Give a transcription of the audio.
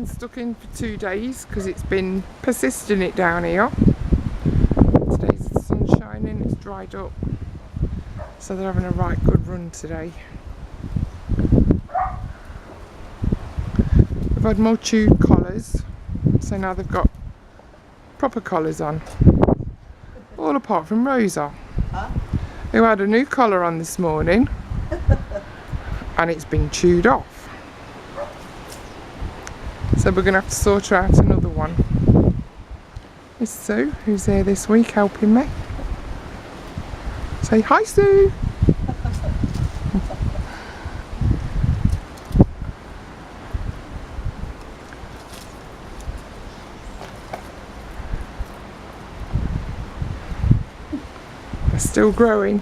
been stuck in for 2 days because it's been persisting it down here. Today's the sun shining, it's dried up, so they're having a right good run today. We've had more chewed collars, so now they've got proper collars on, all apart from Rosa, who had a new collar on this morning and it's been chewed off. So we're going to have to sort her out another one. Miss Sue, who's here this week helping me. Say hi, Sue! They're still growing.